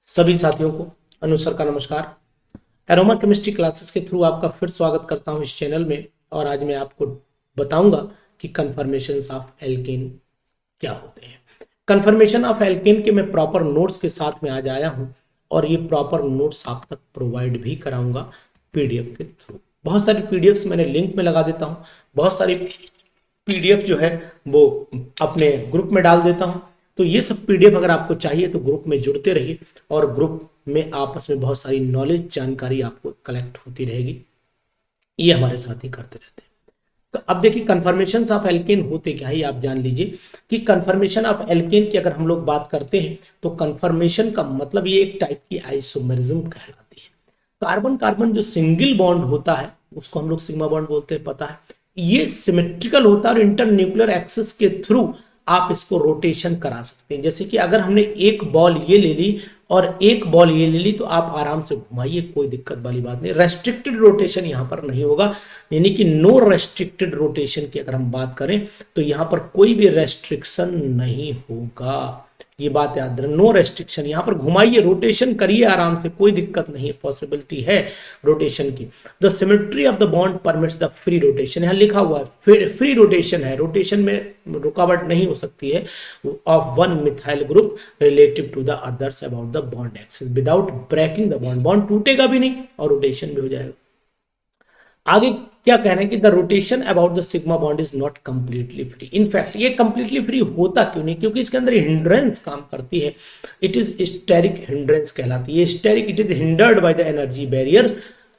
सभी साथियों को अनु सर का नमस्कार। एरोमा केमिस्ट्री क्लासेस के थ्रू आपका फिर स्वागत करता हूं इस चैनल में। और आज मैं आपको बताऊंगा कि कन्फर्मेशंस ऑफ एल्केन क्या होते हैं। कन्फर्मेशन ऑफ एल्केन के मैं प्रॉपर नोट्स के साथ में आज आया हूं और ये प्रॉपर नोट्स आप तक प्रोवाइड भी कराऊंगा पीडीएफ के थ्रू। बहुत सारी पीडीएफ्स मैंने लिंक में लगा देता हूँ, बहुत सारी पीडीएफ जो है वो अपने ग्रुप में डाल देता हूँ। तो ये सब पीडीएफ अगर आपको चाहिए तो ग्रुप में जुड़ते रहिए और ग्रुप में आपस में बहुत सारी नॉलेज जानकारी आपको कलेक्ट होती रहेगी। ये हमारे साथ ही करते रहते हैं। तो अब देखिए कन्फर्मेशन ऑफ एल्केन होते क्या है, आप जान लीजिए कि कन्फर्मेशन ऑफ एल्केन की अगर हम लोग बात करते हैं तो कन्फर्मेशन का मतलब ये एक टाइप की आइसोमेरिज्म कहलाती है। कार्बन कार्बन जो सिंगल बॉन्ड होता है उसको हम लोग सिग्मा बॉन्ड बोलते हैं, पता है। ये सिमेट्रिकल होता है और इंटरन्यूक्लियर एक्सिस के थ्रू आप इसको रोटेशन करा सकते हैं। जैसे कि अगर हमने एक बॉल ये ले ली और एक बॉल ये ले ली तो आप आराम से घुमाइए, कोई दिक्कत वाली बात नहीं। रेस्ट्रिक्टेड रोटेशन यहां पर नहीं होगा, यानी कि नो रेस्ट्रिक्टेड रोटेशन की अगर हम बात करें तो यहां पर कोई भी रेस्ट्रिक्शन नहीं होगा। ये बात याद रखें, नो रेस्ट्रिक्शन। यहां पर घुमाइए, रोटेशन करिए आराम से, कोई दिक्कत नहीं है, पॉसिबिलिटी है रोटेशन की। The symmetry of the bond permits the free rotation, यहां लिखा हुआ है फ्री रोटेशन है, रोटेशन में रुकावट नहीं हो सकती है of one methyl group relative to the others about the bond axis without breaking the bond. Bond टूटेगा भी नहीं और रोटेशन भी हो जाएगा। आगे क्या कह रहे हैं कि the rotation about the sigma bond is not completely free. In fact ये कंप्लीटली फ्री होता क्यों नहीं, क्योंकि इसके अंदर हिंड्रेंस काम करती है। इट इज स्टेरिक हिंड्रेंस कहलाती है। Steric, it is hindered by the energy barrier,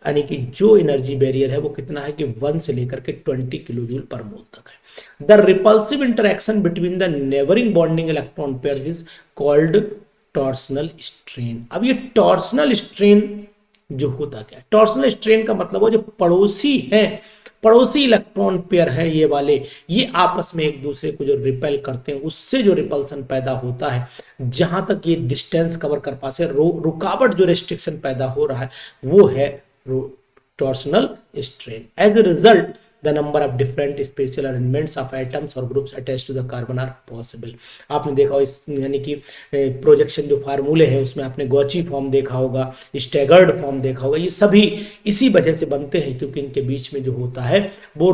यानी कि जो एनर्जी बैरियर है वो कितना है कि 1 से लेकर के 20 किलो जूल पर मोल तक है। The repulsive interaction between the neighbouring bonding electron pairs is called torsional strain. अब ये टॉर्सनल स्ट्रेन जो होता क्या है, टॉर्सनल स्ट्रेन का मतलब वो जो पड़ोसी है, पड़ोसी इलेक्ट्रॉन पेयर है ये वाले, ये आपस में एक दूसरे को जो रिपेल करते हैं उससे जो रिपल्सन पैदा होता है, जहां तक ये डिस्टेंस कवर कर पासे, रुकावट जो रेस्ट्रिक्शन पैदा हो रहा है वो है torsional strain. As a result the number of different spatial arrangements of atoms or groups attached to the carbon are possible। आपने देखा इस यानी कि प्रोजेक्शन जो फार्मूले हैं उसमें आपने गॉची फॉर्म देखा होगा, स्टैगर्ड फॉर्म देखा होगा। ये सभी इसी वजह से बनते हैं क्योंकि इनके बीच में जो होता है वो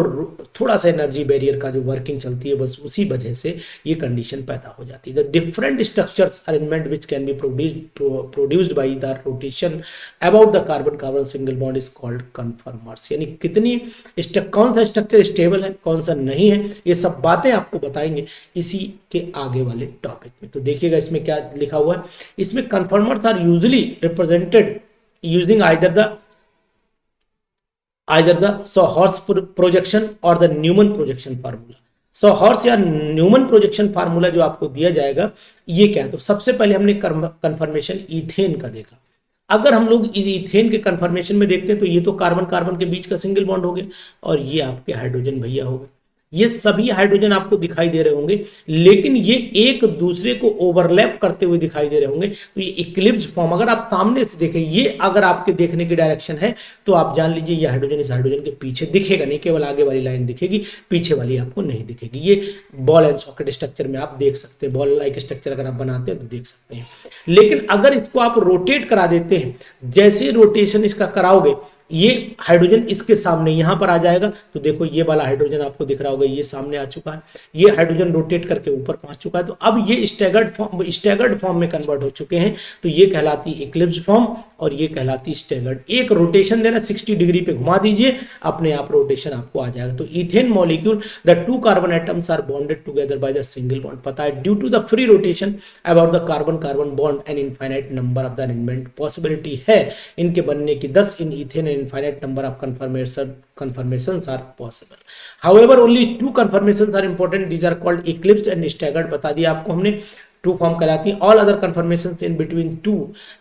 थोड़ा सा एनर्जी बैरियर का जो वर्किंग चलती है, बस उसी वजह से ये कंडीशन पैदा हो जाती है। The different structures arrangement which can be produced by the rotation about the carbon carbon single bond is called conformers. यानी कितनी कौन सा स्ट्रक्चर स्टेबल है, कौन सा नहीं है, ये सब बातें आपको बताएंगे इसी के आगे वाले टॉपिक में। तो देखिएगा इसमें क्या लिखा हुआ है। इसमें conformers are usually represented using either the Sawhorse projection और the Newman projection formula. Sawhorse या न्यूमन प्रोजेक्शन फार्मूला जो आपको दिया जाएगा ये क्या है, तो सबसे पहले हमने कन्फर्मेशन ईथेन का देखा। अगर हम लोग इथेन के कन्फर्मेशन में देखते हैं तो ये तो कार्बन कार्बन के बीच का सिंगल बॉन्ड हो गया और ये आपके हाइड्रोजन भैया हो गए। ये सभी हाइड्रोजन आपको दिखाई दे रहे होंगे, लेकिन ये एक दूसरे को ओवरलैप करते हुए दिखाई दे रहे होंगे। तो ये इक्लिप्स फॉर्म अगर आप सामने से देखें, ये अगर आपके देखने की डायरेक्शन है तो आप जान लीजिए ये हाइड्रोजन इस हाइड्रोजन के पीछे दिखेगा नहीं, केवल आगे वाली लाइन दिखेगी, पीछे वाली आपको नहीं दिखेगी। ये बॉल एंड सॉकेट स्ट्रक्चर में आप देख सकते हैं, बॉल लाइक स्ट्रक्चर अगर आप बनाते हैं तो देख सकते हैं। लेकिन अगर इसको आप रोटेट करा देते हैं, जैसे रोटेशन इसका कराओगे ये हाइड्रोजन इसके सामने यहां पर आ जाएगा, तो देखो ये वाला हाइड्रोजन आपको दिख रहा होगा, ये सामने आ चुका है, ये हाइड्रोजन रोटेट करके ऊपर पहुंच चुका है। तो अब ये स्टैगर्ड फॉर्म में कन्वर्ट हो चुके हैं। तो ये कहलाती इक्लिप्स फॉर्म और ये कहलाती स्टैगर्ड। एक रोटेशन देना 60 डिग्री पे घुमा दीजिए, अपने आप रोटेशन आपको आ जाएगा। तो ethane molecule the 2 carbon atoms are bonded together by the single bond, पता है, due to the free rotation about the carbon carbon bond and infinite number of the arrangement. Possibility है इनके बनने की 10 in ethane infinite number of conformations are possible. However, only 2 conformations are important. These are called eclipsed and staggered. बता दिया आपको हमने, 2 form कहलाती हैं। All other conformations in between 2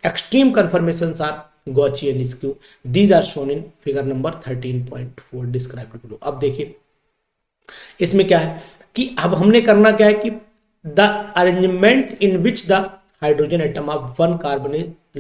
extreme conformations are Gaussian and skew. These are shown in figure number 13.4 described below. अब देखिए इसमें क्या है कि अब हमने करना क्या है कि the arrangement in which the hydrogen atom of one carbon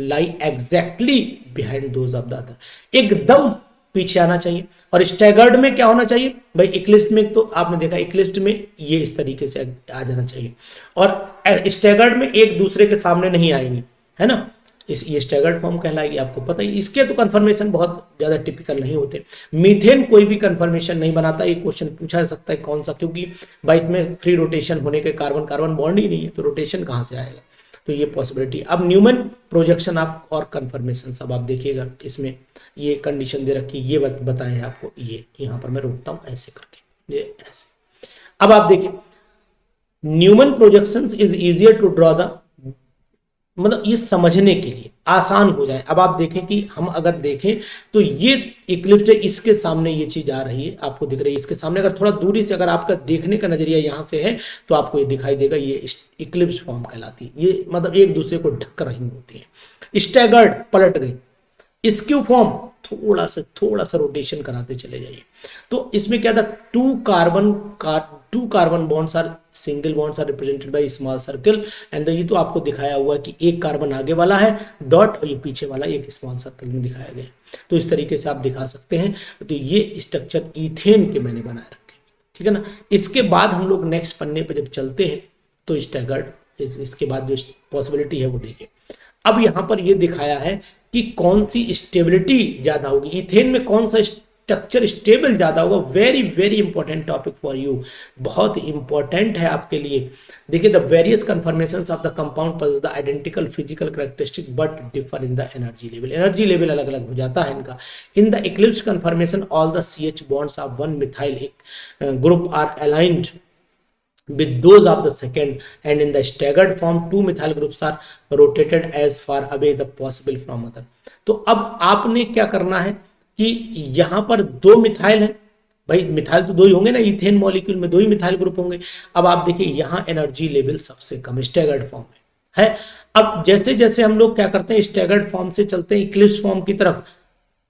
lie exactly behind those of the other, एकदम पीछे आना चाहिए। और स्टैगर्ड में क्या होना चाहिए भाई, इक्लिप्स में तो आपने देखा इक्लिप्स में ये इस तरीके से आ जाना चाहिए और स्टैगर्ड में एक दूसरे के सामने नहीं आएंगे, है ना। ये स्टैगर्ड फॉर्म कहलाएगी, आपको पता ही। इसके तो कंफर्मेशन बहुत ज्यादा टिपिकल नहीं होते। मीथेन कोई भी कंफर्मेशन नहीं बनाता, ये क्वेश्चन पूछा जा सकता है कौन सा, क्योंकि भाई इसमें फ्री रोटेशन होने के कार्बन कार्बन बॉन्ड ही नहीं है, तो रोटेशन कहाँ से आएगा, तो ये पॉसिबिलिटी। अब न्यूमैन प्रोजेक्शन आप और कंफर्मेशन सब आप देखिएगा, इसमें ये कंडीशन दे रखी, ये बताए हैं आपको, ये यहाँ पर मैं रोकता हूँ ऐसे करके, ये ऐसे। अब आप देखिए Newman projections is easier to draw the, मतलब ये समझने के लिए आसान हो जाए। अब आप देखें कि हम अगर देखें तो ये इक्लिप्स है, इसके सामने ये चीज आ रही है, आपको दिख रही है इसके सामने। अगर थोड़ा दूरी से अगर आपका देखने का नजरिया यहां से है तो आपको ये दिखाई देगा, ये इक्लिप्स फॉर्म कहलाती है। ये मतलब एक दूसरे को ढक रही होती है। स्टैगर्ड पलट गई। स्क्यू फॉर्म थोड़ा सा रोटेशन कराते चले जाइए। तो इसमें क्या था, two carbon bonds are single bonds are represented by small circle and ये तो आपको दिखाया हुआ है कि एक कार्बन आगे वाला है डॉट और ये पीछे वाला एक स्मॉल सर्कल में दिखाया गया। तो इस तरीके से आप दिखा सकते हैं। तो ये स्ट्रक्चर ईथेन के मैंने बनाए रखे, ठीक है ना। इसके बाद हम लोग नेक्स्ट पन्ने पर जब चलते हैं तो स्टैगर्ड इसके बाद जो पॉसिबिलिटी है वो देखिए। अब यहां पर ये दिखाया है कि कौन सी स्टेबिलिटी ज्यादा होगी, इथेन में कौन सा स्ट्रक्चर स्टेबल ज्यादा होगा। Very very important topic for you, बहुत इंपॉर्टेंट है आपके लिए। देखिए the various conformations of the compound possess the identical physical characteristic but differ in the energy level. Energy level अलग अलग हो जाता है इनका। In the eclipse conformation all the CH bonds of one methyl group are aligned with those of the second, and in the staggered form two methyl groups are rotated as far away the possible from other। तो अब आपने क्या करना है कि यहां पर दो मिथाइल है, भाई मिथाइल तो दो ही होंगे ना, इथेन मॉलिक्यूल में दो ही मिथाइल ग्रुप होंगे। अब आप देखिए यहां एनर्जी लेवल सबसे कम स्टैगर्ड फॉर्म में है। अब जैसे जैसे हम लोग क्या करते हैं, स्टैगर्ड फॉर्म से चलते हैं इक्लिप्स फॉर्म की तरफ,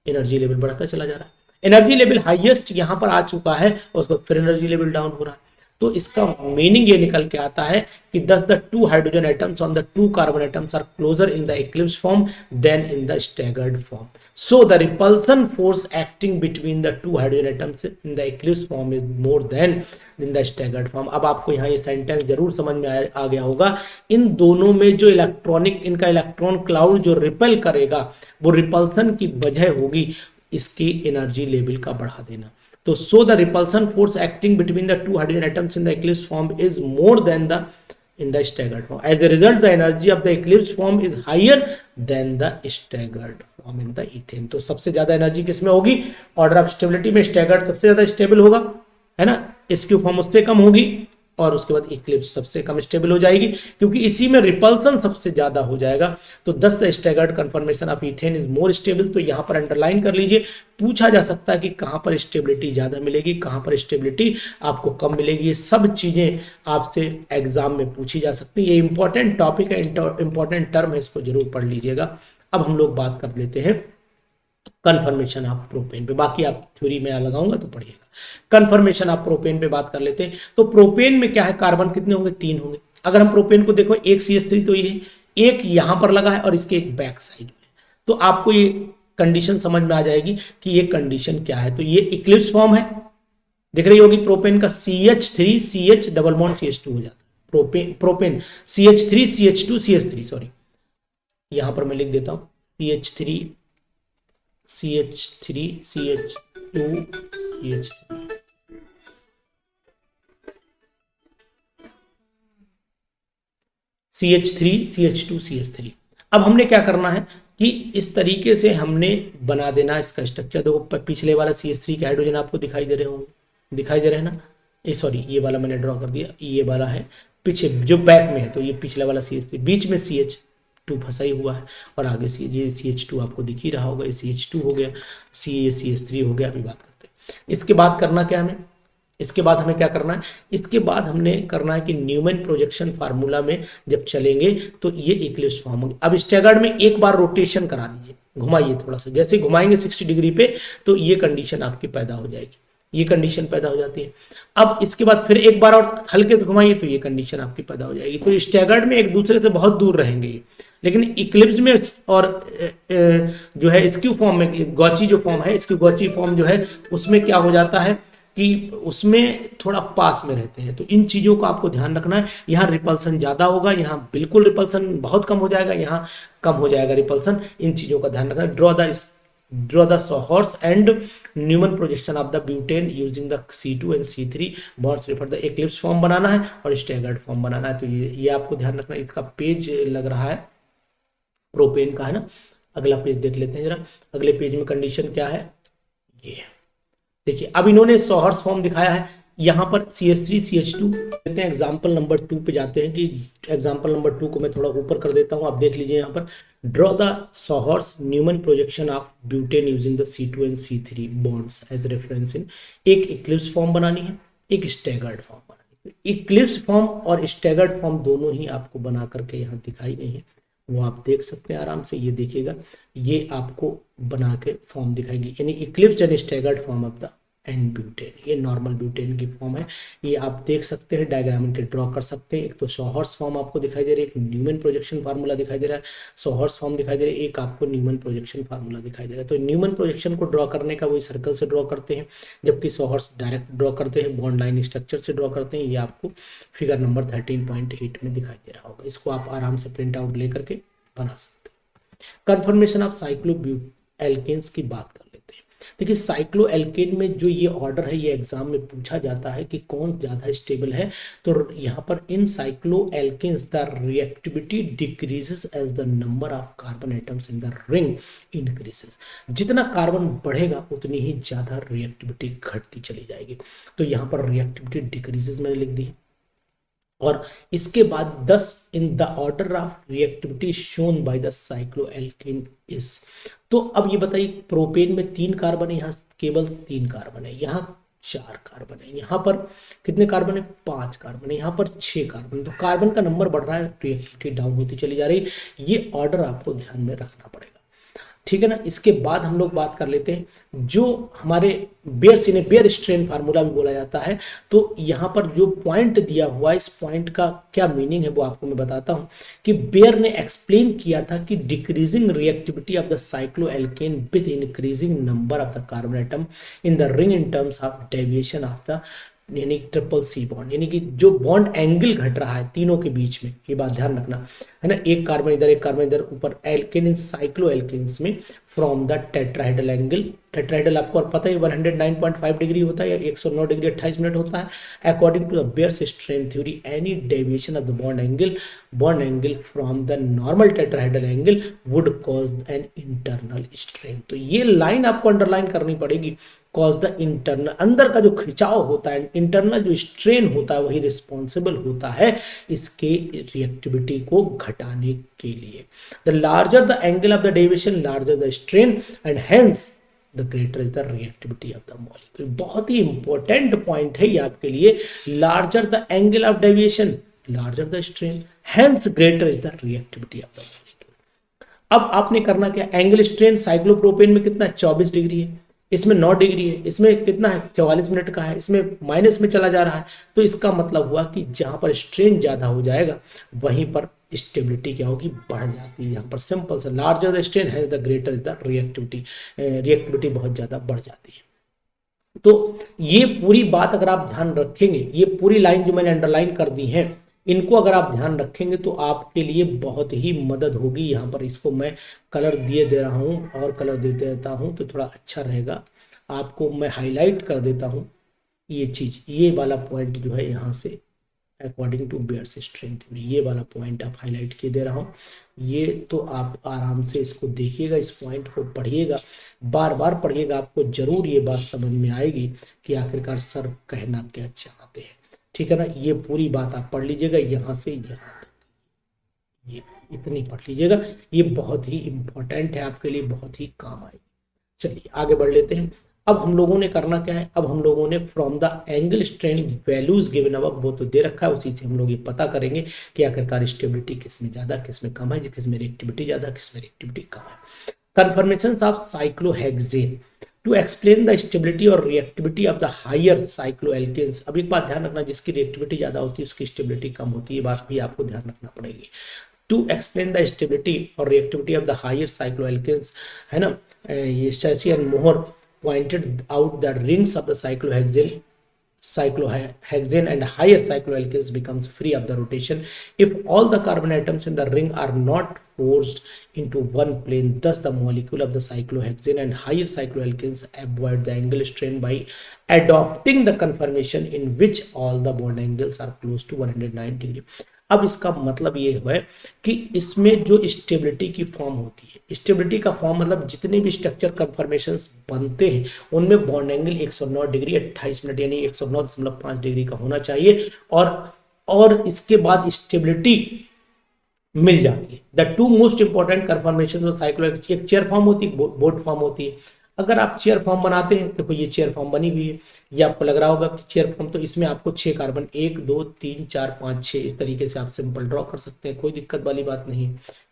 एनर्जी लेवल बढ़ता चला जा रहा है। एनर्जी लेवल हाईएस्ट यहां पर आ चुका है और उसके बाद फिर एनर्जी लेवल डाउन हो रहा है। तो इसका मीनिंग ये निकल के आता है कि thus the two hydrogen atoms on the two carbon atoms are closer in the eclipse form than in the staggered form. So the repulsion force acting between the two hydrogen atoms in the eclipse form is more than in the staggered form। अब आपको यहाँ ये sentence जरूर समझ में आ गया होगा। इन दोनों में जो इनका इलेक्ट्रॉन क्लाउड जो रिपेल करेगा वो रिपल्सन की वजह होगी इसकी एनर्जी लेवल का बढ़ा देना। तो so the repulsion force acting between the two hydrogen atoms in the eclipse form is more than the in the staggered form. As a result, the energy of the eclipse form is higher than the staggered form in the ethane। तो सबसे ज्यादा energy किसमें होगी, order of stability में staggered सबसे ज्यादा stable होगा, है ना। स्क्यू फॉर्म उससे कम होगी और उसके बाद इक्लिप्स सबसे कम स्टेबल हो जाएगी, क्योंकि इसी में रिपल्सन सबसे ज्यादा हो जाएगा। तो 10 the staggered confirmation of ethane is more stable. तो यहां पर अंडरलाइन कर लीजिए, पूछा जा सकता है कि कहां पर स्टेबिलिटी ज्यादा मिलेगी, कहां पर स्टेबिलिटी आपको कम मिलेगी। ये सब चीजें आपसे एग्जाम में पूछी जा सकती है। ये इंपॉर्टेंट टॉपिक है, इंपॉर्टेंट टर्म है, इसको जरूर पढ़ लीजिएगा। अब हम लोग बात कर लेते हैं कन्फर्मेशन ऑफ प्रोपेन पे, बाकी आप थ्योरी में लगाऊंगा तो पढ़िएगा। कन्फर्मेशन ऑफ प्रोपेन पे बात कर लेते हैं। तो प्रोपेन में क्या है, कार्बन कितने होंगे, 3 होंगे। अगर हम प्रोपेन को देखो, एक CH3 तो ये है, एक यहां पर लगा है और इसके एक बैक साइड में। तो आपको ये कंडीशन समझ में आ जाएगी कि ये कंडीशन क्या है। तो ये इक्लिप्स फॉर्म है, दिख रही होगी प्रोपेन का CH3 CH double bond CH2 हो जाता है। Propane CH3 CH2 CH3, sorry यहां पर मैं लिख देता हूं CH3 CH3 CH2 CH3। CH3 CH2 CH3। अब हमने क्या करना है कि इस तरीके से हमने बना देना इसका स्ट्रक्चर। देखो पिछले वाला CH3 के हाइड्रोजन आपको दिखाई दे रहे होंगे, दिखाई दे रहे हैं ना। सॉरी ये वाला मैंने ड्रॉ कर दिया, ये वाला है पीछे जो बैक में है, तो ये पिछला वाला CH3, बीच में CH2 फंसा ही हुआ है और आगे ये CH2 आपको दिख ही रहा होगा। ये CH2 हो गया, CH3 हो गया। अभी बात करते हैं इसके बाद करना क्या हमें, इसके बाद हमें क्या करना है, इसके बाद हमने करना है कि न्यूमैन प्रोजेक्शन फार्मूला में जब चलेंगे तो ये इक्लिप्स फॉर्म होगी। अब स्टैगर्ड में एक बार रोटेशन करा दीजिए, घुमाइए थोड़ा सा, जैसे घुमाएंगे 60 डिग्री पे तो ये कंडीशन आपकी पैदा हो जाएगी, ये कंडीशन पैदा हो जाती है। अब इसके बाद फिर एक बार और हल्के से घुमाइए तो ये कंडीशन आपकी पैदा हो जाएगी। तो स्टैगर्ड में एक दूसरे से बहुत दूर रहेंगे, लेकिन इक्लिप्स में और जो है स्क्यू फॉर्म में, गॉची जो फॉर्म है, इसकी गॉची फॉर्म जो है उसमें क्या हो जाता है कि उसमें थोड़ा पास में रहते हैं। तो इन चीज़ों को आपको ध्यान रखना है। यहाँ रिपल्सन ज़्यादा होगा, यहाँ बिल्कुल रिपल्सन बहुत कम हो जाएगा, यहाँ कम हो जाएगा रिपल्सन। इन चीज़ों का ध्यान रखना है। Draw the Sawhorse and Newman projection of the butane using the C2 and C3 bonds refer the eclipse form बनाना है और स्टैगर्ड फॉर्म बनाना है। तो ये आपको ध्यान रखना है। इसका पेज लग रहा है प्रोपेन का, है ना। अगला पेज देख लेते हैं जरा। अगले पेज में कंडीशन क्या है, ये देखिए। अब इन्होंने Sawhorse फॉर्म दिखाया है। यहाँ पर CH3 CH2 देते हैं। एग्जाम्पल नंबर 2 पे जाते हैं कि एग्जाम्पल नंबर 2 को मैं थोड़ा ऊपर कर देता हूँ। आप देख लीजिए यहाँ पर draw the Sawhorse Newman projection of butane using the C2 and C3 bonds as reference in। एक इक्लिप्स फॉर्म बनानी है, एक स्टैगर्ड फॉर्म बनानी है। इक्लिप्स फॉर्म और स्टैगर्ड फॉर्म दोनों ही आपको बना करके यहाँ दिखाई गई है, वो आप देख सकते हैं आराम से। ये देखिएगा, ये आपको बना के फॉर्म दिखाएगी, यानी eclipse and staggered form of the n butane. ये नॉर्मल ब्यूटेन की फॉर्म है। ये आप देख सकते हैं, डायग्राम के ड्रॉ कर सकते हैं। एक तो Sawhorse फॉर्म आपको दिखाई दे रहा है, एक न्यूमैन प्रोजेक्शन फार्मूला दिखाई दे रहा है। Sawhorse फॉर्म दिखाई दे रहा है, एक आपको न्यूमैन प्रोजेक्शन फार्मूला दिखाई दे रहा है। तो न्यूमैन प्रोजेक्शन को ड्रॉ करने का वही सर्कल से ड्रॉ करते हैं, जबकि Sawhorse डायरेक्ट ड्रॉ करते हैं, बॉन्ड लाइन स्ट्रक्चर से ड्रॉ करते हैं। ये आपको फिगर नंबर 13.8 में दिखाई दे रहा होगा। इसको आप आराम से प्रिंट आउट लेकर के बना सकते हैं। कन्फर्मेशन ऑफ साइक्लोब्यूटेल्केन्स की बात कर लेते हैं। देखिए, साइक्लोएल्केन में जो ये ऑर्डर है, ये एग्जाम में पूछा जाता है कि कौन ज्यादा स्टेबल है। तो यहाँ पर in cycloalkanes the reactivity decreases as the number of carbon atoms in the ring increases. जितना कार्बन बढ़ेगा उतनी ही ज्यादा रिएक्टिविटी घटती चली जाएगी। तो यहाँ पर रिएक्टिविटी डिक्रीजेस मैंने लिख दी, और इसके बाद 10 in the order of reactivity shown by the cycloalkane is. तो अब ये बताइए, प्रोपेन में 3 कार्बन है, यहाँ केवल 3 कार्बन है, यहाँ 4 कार्बन है, यहाँ पर कितने कार्बन है, 5 कार्बन है, यहाँ पर 6 कार्बन है। तो कार्बन का नंबर बढ़ रहा है, रिएक्टिविटी डाउन होती चली जा रही है। ये ऑर्डर आपको ध्यान में रखना पड़ेगा, ठीक है ना। इसके बाद हम लोग बात कर लेते हैं जो हमारे बेयर स्ट्रेन फार्मूला भी बोला जाता है। तो यहाँ पर जो पॉइंट दिया हुआ है, इस पॉइंट का क्या मीनिंग है वो आपको मैं बताता हूँ। कि बेयर ने एक्सप्लेन किया था कि decreasing reactivity of the cycloalkane with increasing number of the carbon atom in the ring in terms of deviation of the यानी ट्रिपल सी बॉन्ड, यानी कि जो बॉन्ड एंगल घट रहा है तीनों के बीच में, ये बात ध्यान रखना है ना। एक कार्बन इधर, एक कार्बन इधर, ऊपर एल्केन इन साइक्लोएल्केन्स में from the tetrahedral angle. Tetrahedral आपको और पता है 109.5 डिग्री होता है या 109 डिग्री 28 मिनट होता है। According to the Baeyer's strain theory, any deviation of the bond angle from the normal tetrahedral angle would cause an internal strain. तो ये लाइन आपको अंडरलाइन करनी पड़ेगी, कॉज द इंटरनल, अंदर का जो खिंचाव होता है, इंटरनल जो स्ट्रेन होता है, वही रिस्पॉन्सिबल होता है इसके रिएक्टिविटी को घटाने के लिए। The larger the angle of the deviation, larger the strain, and hence the greater is the reactivity of the molecule. बहुत ही इंपॉर्टेंट पॉइंट है ये आपके लिए। Larger the angle of deviation, larger the strain, hence greater is the reactivity of the molecule. अब आपने करना क्या, angle strain cyclopropane में कितना है, 24 डिग्री है, इसमें 9 डिग्री है, इसमें कितना है 44 मिनट का है, इसमें माइनस में चला जा रहा है। तो इसका मतलब हुआ कि जहां पर स्ट्रेन ज्यादा हो जाएगा वहीं पर स्टेबिलिटी क्या होगी, बढ़ जाती है। यहाँ पर सिंपल सा, लार्जर द स्ट्रेन है द ग्रेटर द रिएक्टिविटी बहुत ज्यादा बढ़ जाती है। तो ये पूरी बात अगर आप ध्यान रखेंगे, ये पूरी लाइन जो मैंने अंडरलाइन कर दी है, इनको अगर आप ध्यान रखेंगे तो आपके लिए बहुत ही मदद होगी। यहाँ पर इसको मैं कलर दे रहा हूँ और कलर देते रहता हूँ तो थोड़ा अच्छा रहेगा। आपको मैं हाईलाइट कर देता हूँ ये चीज, ये वाला पॉइंट जो है यहाँ से according to Baeyer's strain theory, ये वाला पॉइंट आप हाईलाइट किए दे रहा हूँ। ये तो आप आराम से इसको देखिएगा, इस पॉइंट को पढ़िएगा, बार बार पढ़िएगा, आपको जरूर ये बात समझ में आएगी कि आखिरकार सर कहना क्या चाहते हैं, ठीक है ना। ये पूरी बात आप पढ़ लीजिएगा यहाँ से यहाँ तक, ये इतनी पढ़ लीजिएगा, ये बहुत ही इंपॉर्टेंट है आपके लिए, बहुत ही काम आएगी। चलिए आगे बढ़ लेते हैं। अब हम लोगों ने करना क्या है, अब हम लोगों ने from the angle strain values given अब वो तो दे रखा है, उसी से हम लोग ये पता करेंगे कि आखिरकार स्टेबिलिटी किसमें ज्यादा किसमें कम है, किसमें रिएक्टिविटी ज्यादा किसमें रिएक्टिविटी कम है। Conformations of cyclohexane to explain the stability और reactivity of the higher cycloalkanes. अब एक बात ध्यान रखना, जिसकी रिएक्टिविटी ज्यादा होती है उसकी स्टेबिलिटी कम होती है, बात भी आपको ध्यान रखना पड़ेगी। टू एक्सप्लेन द स्टेबिलिटी और reactivity of the higher cycloalkanes, है ना, ये Sachse and Mohr pointed out that rings of the cyclohexane and higher cycloalkanes becomes free of the rotation if all the carbon atoms in the ring are not forced into one plane. Thus the molecule of the cyclohexane and higher cycloalkanes avoid the angle strain by adopting the conformation in which all the bond angles are close to 109 degree. अब इसका मतलब ये है कि इसमें जो stability की form होती है, स्टेबिलिटी का फॉर्म मतलब जितने भी स्ट्रक्चर कन्फर्मेशंस बनते हैं उनमें बॉन्ड एंगल 109 डिग्री 28 मिनट यानी 109.5 डिग्री का होना चाहिए और इसके बाद स्टेबिलिटी मिल जाती है। The two most important conformation cyclohexane, एक चेयर फॉर्म होती है, बोट फॉर्म होती है। अगर आप चेयर फॉर्म बनाते हैं, देखो ये चेयर फॉर्म बनी हुई है, ये आपको लग रहा होगा कि चेयर फॉर्म, तो इसमें आपको 6 कार्बन 1 2 3 4 5 6 इस तरीके से आप सिंपल ड्रॉ कर सकते हैं, कोई दिक्कत वाली बात नहीं।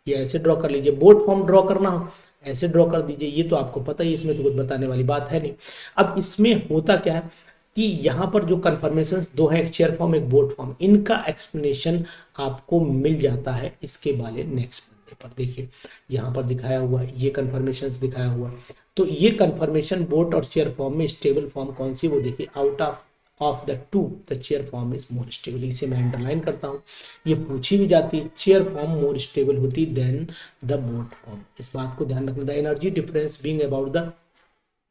ये ऐसे ड्रॉ कर लीजिए, बोट फॉर्म ड्रॉ करना हो ऐसे ड्रॉ कर दीजिए, ये तो आपको पता ही, इसमें तो कुछ बताने वाली बात है नहीं। अब इसमें होता क्या है कि यहाँ पर जो कन्फर्मेशंस दो हैं, एक चेयर फॉर्म एक बोट फॉर्म, इनका एक्सप्लेनेशन आपको मिल जाता है इसके वाले नेक्स्ट पर। देखिए यहाँ पर दिखाया हुआ है, ये कन्फर्मेशंस दिखाया हुआ है। तो ये कन्फर्मेशन बोट और चेयर फॉर्म में स्टेबल फॉर्म कौन सी, वो देखिए out of the two the chair form is more stable. इसे मैं अंडरलाइन करता हूँ, ये पूछी भी जाती है, चेयर फॉर्म मोर स्टेबल होती देन द बोट फॉर्म। इस बात को ध्यान रखना। The energy difference being about the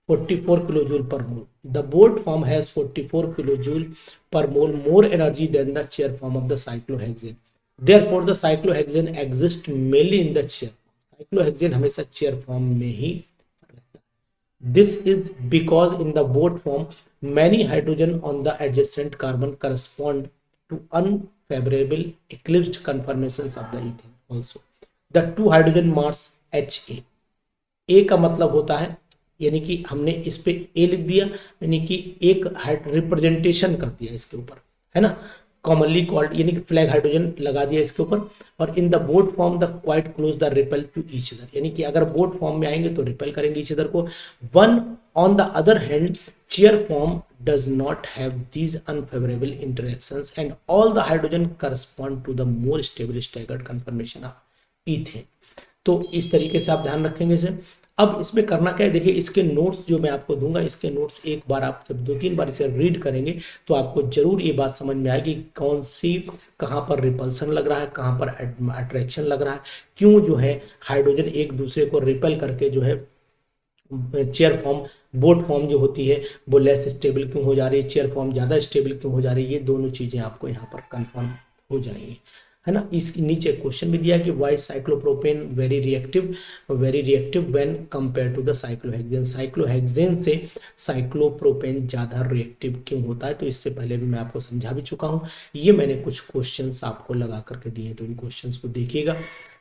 44 kilojoule per mole, the boat form has 44 kilojoule per mole more energy than the chair form of the cyclohexane. Therefore, the cyclohexane exists mainly in the chair. Cyclohexane हमेशा chair form में ही रहता है। This is because in the boat form, many hydrogen on the adjacent carbon correspond to unfavorable eclipsed conformations of the ethane. Also, the two hydrogen mass Ha. A का मतलब होता है, यानी कि हमने इस पे A लिख दिया, यानी कि एक रिप्रेजेंटेशन कर दिया इसके ऊपर, है ना, कॉमनली कॉल्ड, यानी कि फ्लैग हाइड्रोजन लगा दिया इसके ऊपर। और in the boat form the quite close the repel to each other, यानी कि अगर बोट फॉर्म में आएंगे तो रिपेल करेंगे ईच अदर को। One on the other hand chair form does not have these unfavourable interactions and all the hydrogen correspond to the more stable staggered conformation of ethane. तो इस तरीके से आप ध्यान रखेंगे इसे। अब इसमें करना क्या है, देखिए इसके नोट्स जो मैं आपको दूंगा, इसके नोट्स एक बार आप जब 2-3 बार इसे रीड करेंगे तो आपको जरूर ये बात समझ में आएगी कौन सी, कहाँ पर रिपल्सन लग रहा है, कहाँ पर अट्रैक्शन लग रहा है, क्यों जो है हाइड्रोजन एक दूसरे को रिपेल करके जो है चेयर फॉर्म, बोट फॉर्म जो होती है वो लेस स्टेबल क्यों हो जा रही है, चेयर फॉर्म ज़्यादा स्टेबल क्यों हो जा रही है। ये दोनों चीज़ें आपको यहाँ पर कन्फर्म हो जाएंगी, है ना। इसके नीचे क्वेश्चन भी दिया कि why cyclopropane very reactive when compare to the cyclohexane. Cyclohexane से साइक्लोप्रोपेन ज़्यादा रिएक्टिव क्यों होता है, तो इससे पहले भी मैं आपको समझा भी चुका हूँ। ये मैंने कुछ क्वेश्चंस आपको लगा करके दिए हैं, तो इन क्वेश्चंस को देखिएगा।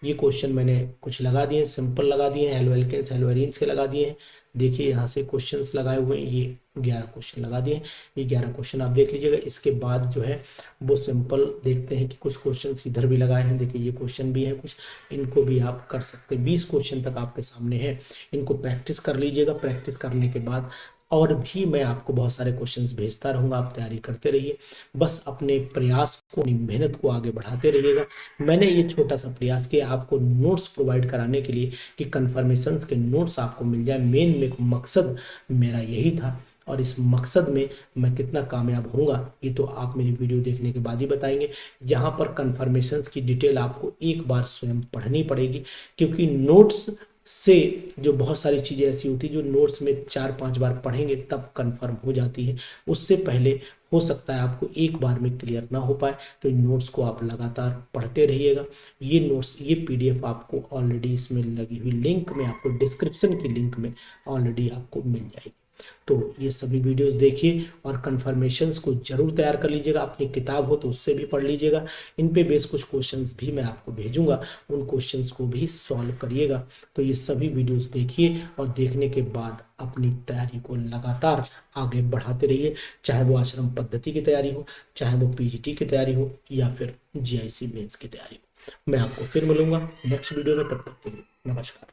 ये क्वेश्चन मैंने कुछ लगा दिए, सिंपल लगा दिए हैं, एल्वेल्केन्स एल्वेरिन्स के लगा दिए हैं। देखिए यहाँ से क्वेश्चंस लगाए हुए हैं, ये 11 क्वेश्चन लगा दिए। ये 11 क्वेश्चन आप देख लीजिएगा। इसके बाद जो है वो सिंपल देखते हैं कि कुछ क्वेश्चन इधर भी लगाए हैं। देखिए ये क्वेश्चन भी है कुछ, इनको भी आप कर सकते हैं। 20 क्वेश्चन तक आपके सामने है, इनको प्रैक्टिस कर लीजिएगा। प्रैक्टिस करने के बाद और भी मैं आपको बहुत सारे क्वेश्चंस भेजता रहूँगा, आप तैयारी करते रहिए। बस अपने प्रयास को, अपनी मेहनत को आगे बढ़ाते रहिएगा। मैंने ये छोटा सा प्रयास किया आपको नोट्स प्रोवाइड कराने के लिए कि कन्फर्मेशंस के नोट्स आपको मिल जाए। मेन मकसद मेरा यही था, और इस मकसद में मैं कितना कामयाब होऊंगा ये तो आप मेरी वीडियो देखने के बाद ही बताएंगे। यहाँ पर कन्फर्मेशंस की डिटेल आपको एक बार स्वयं पढ़नी पड़ेगी, क्योंकि नोट्स से जो बहुत सारी चीज़ें ऐसी होती है जो नोट्स में 4-5 बार पढ़ेंगे तब कंफर्म हो जाती है। उससे पहले हो सकता है आपको एक बार में क्लियर ना हो पाए, तो इन नोट्स को आप लगातार पढ़ते रहिएगा। ये नोट्स, ये पीडीएफ आपको ऑलरेडी इसमें लगी हुई लिंक में, आपको डिस्क्रिप्शन की लिंक में ऑलरेडी आपको मिल जाएगी। तो ये सभी वीडियोस देखिए और कन्फर्मेशंस को जरूर तैयार कर लीजिएगा। अपनी किताब हो तो उससे भी पढ़ लीजिएगा। इन पे बेस कुछ क्वेश्चंस भी मैं आपको भेजूंगा, उन क्वेश्चंस को भी सॉल्व करिएगा। तो ये सभी वीडियोस देखिए और देखने के बाद अपनी तैयारी को लगातार आगे बढ़ाते रहिए, चाहे वो आश्रम पद्धति की तैयारी हो, चाहे वो पीजीटी की तैयारी हो, या फिर जीआईसी मेंस की तैयारी हो। मैं आपको फिर मिलूंगा नेक्स्ट वीडियो में, तब तक के लिए नमस्कार।